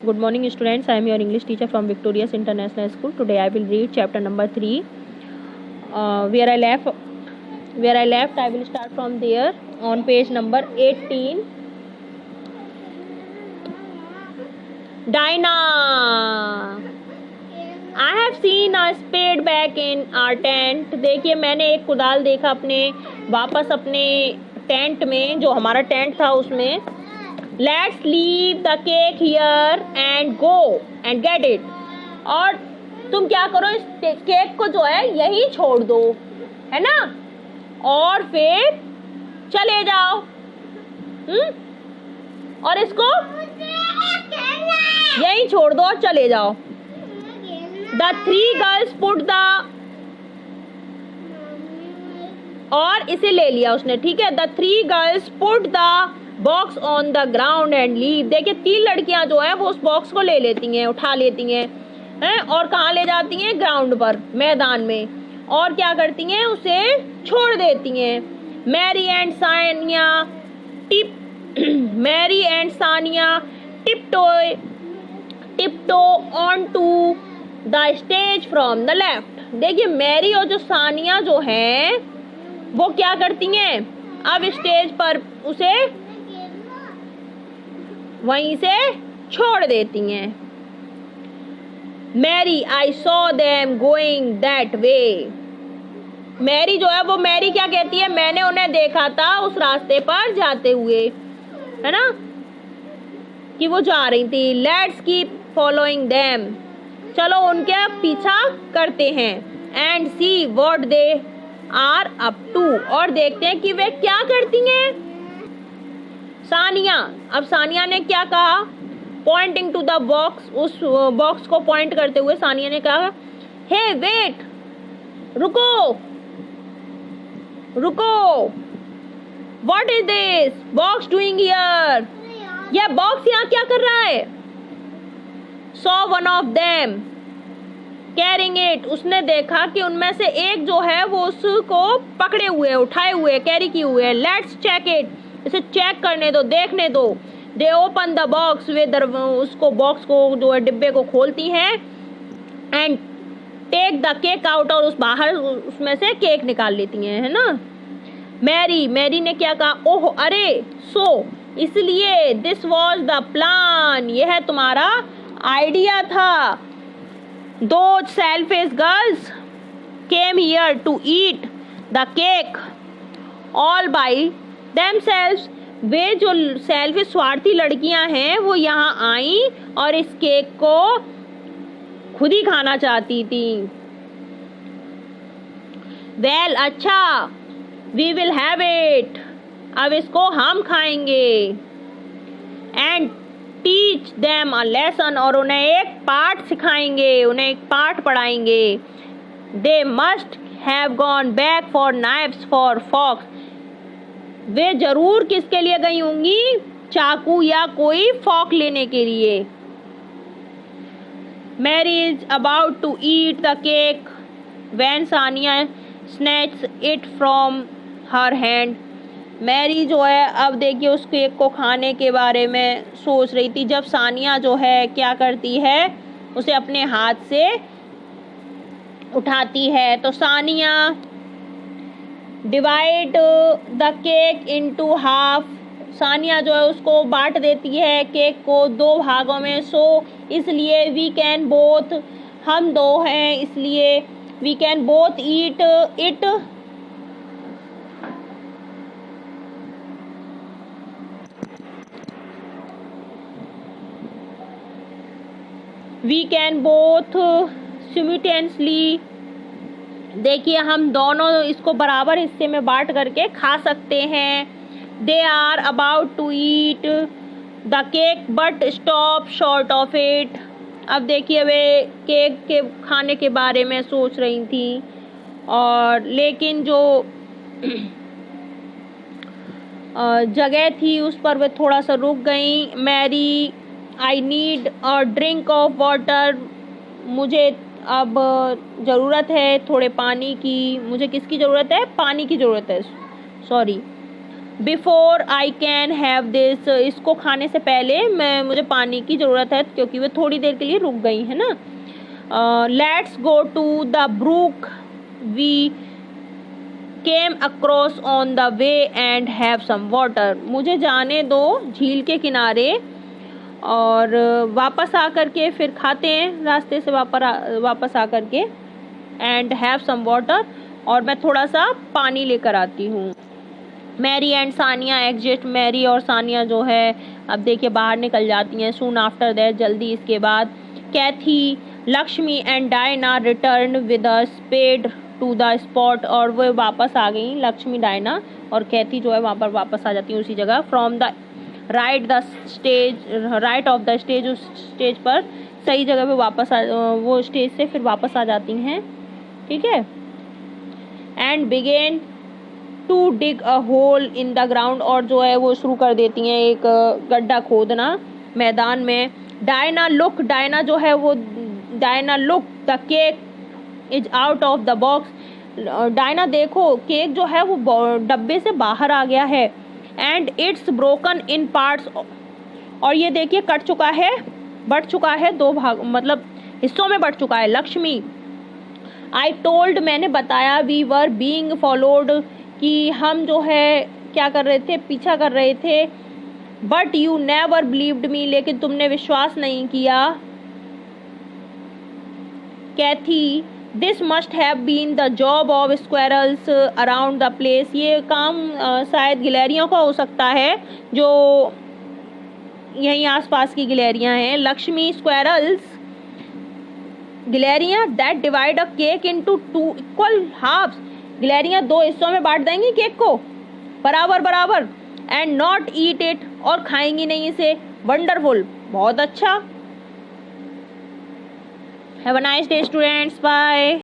Good morning, students. I am your English teacher from Victorious International School. Today I will read chapter number 3. Where I left, I will start from there on page number 18. Dinah, I have seen a spade back in our tent. देखिए मैंने एक कुदाल देखा वापस अपने tent में, जो हमारा टेंट था उसमें. Let's leave the cake here and go and get it. और तुम क्या करो, इस केक को जो है यही छोड़ दो, है ना, और फिर चले जाओ. और इसको यही छोड़ दो और चले जाओ. The three girls put the, और इसे ले लिया उसने, ठीक है. The three girls put the box on the ground and leave. देखिए 3 लड़कियां जो है वो उस बॉक्स को ले लेती हैं, उठा लेती हैं, और कहाँ ले जाती हैं, ग्राउंड पर, मैदान में, और क्या करती हैं, उसे छोड़ देती हैं. Mary and Sania tiptoe on to the stage from the left. देखिए मैरी और जो सानिया जो है वो क्या करती हैं, अब स्टेज पर उसे वहीं से छोड़ देती हैं. Mary, I saw them going that way. Mary जो है वो, मैरी क्या कहती है, मैंने उन्हें देखा था उस रास्ते पर जाते हुए, है ना, कि वो जा रही थी. Let's keep following them. चलो उनके पीछा करते हैं. And see what they are up to. और देखते हैं कि वे क्या करती हैं. सानिया, अब सानिया ने क्या कहा, पॉइंटिंग टू द बॉक्स, उस बॉक्स को पॉइंट करते हुए सानिया ने कहा, हे वेट, रुको, what is this box doing here. यह बॉक्स यहाँ क्या कर रहा है. Saw one of them carrying it. उसने देखा कि उनमें से एक जो है वो उसको पकड़े हुए, उठाए हुए, कैरी किए हुए. Let's check it. इसे चेक करने दो, देखने दो. They open the box. वे उसको बॉक्स को जो है डिब्बे को खोलती हैं. And take the cake out. और उस बाहर उसमें से केक निकाल लेती हैं, है ना. मैरी ने क्या कहा, ओह अरे, सो इसलिए, दिस वॉज द प्लान, यह तुम्हारा आइडिया था. दो selfish girls came here to eat the cake all by themselves. वे जो सेल्फिश स्वार्थी लड़कियां हैं वो यहाँ आई और इस केक को खुद ही खाना चाहती थी. वेल, अच्छा, वी विल हैव इट. अब इसको हम खाएंगे. And teach them a lesson. और उन्हें एक पाठ सिखाएंगे, उन्हें एक पाठ पढ़ाएंगे. They must have gone back for knives for forks. वे जरूर किसके लिए गई होंगी, चाकू या कोई फॉक लेने के लिए. Mary is about to eat the cake when Sania snatches it from her hand. Mary जो है अब देखिए उस केक को खाने के बारे में सोच रही थी, जब सानिया जो है क्या करती है, उसे अपने हाथ से उठाती है. तो Sania divide the cake into half. Sania जो है उसको बांट देती है केक को 2 भागों में. सो इसलिए, वी कैन बोथ, हम दो हैं इसलिए, we can both eat it. We can both simultaneously. देखिए हम दोनों इसको बराबर हिस्से में बांट करके खा सकते हैं. They are about to eat the cake but stop short of it. अब देखिए वे केक के खाने के बारे में सोच रही थी, और लेकिन जो जगह थी उस पर वे थोड़ा सा रुक गई. Mary, I need a drink of water. मुझे अब ज़रूरत है थोड़े पानी की. मुझे किसकी ज़रूरत है, पानी की ज़रूरत है, sorry. Before I can have this, इसको खाने से पहले मुझे पानी की ज़रूरत है, क्योंकि वे थोड़ी देर के लिए रुक गई है ना. Let's go to the brook we came across on the way and have some water. मुझे जाने दो झील के किनारे, और वापस आकर के फिर खाते हैं रास्ते से वापस आकर के. एंड हैव सम वाटर, और मैं थोड़ा सा पानी लेकर आती हूँ. Mary and Sania exit. Mary और सानिया जो है अब देखिए बाहर निकल जाती हैं. सून आफ्टर दैट, जल्दी इसके बाद. Kathy, Lakshmi and Diana return with a spade to the spot. और वो वापस आ गई, लक्ष्मी, डायना और कैथी जो है वहाँ पर वापस आ जाती है उसी जगह. From the right of the stage, उस स्टेज पर सही जगह पे वापस वो स्टेज से फिर वापस आ जाती हैं. ठीक है. And begin to dig a hole in the ground. और जो है वो शुरू कर देती हैं एक गड्ढा खोदना मैदान में. डायना लुक, डायना जो है वो, Diana look the cake is out of the box. Diana देखो, केक जो है वो डब्बे से बाहर आ गया है. And it's broken in parts. और ये देखिए कट चुका है, बट चुका है, दो भाग मतलब हिस्सों में बट चुका है. लक्ष्मी, आई टोल्ड, मैंने बताया. वी वर बीइंग फॉलोड, कि हम जो है क्या कर रहे थे, पीछा कर रहे थे. But you never believed me, लेकिन तुमने विश्वास नहीं किया. Kathy, this must have been the job of squirrels around the place. ये काम शायद गिलहरियों का हो सकता है, जो यहीं आसपास की गिलहरियां हैं. लक्ष्मी, स्क्वेरल्स, गिलहरियां that divide a cake into 2 equal halves. गिलहरियां 2 हिस्सों में बांट देंगी केक को बराबर बराबर. एंड नॉट ईट इट, और खाएंगी नहीं इसे. वंडरफुल, बहुत अच्छा. Have a nice day students, bye.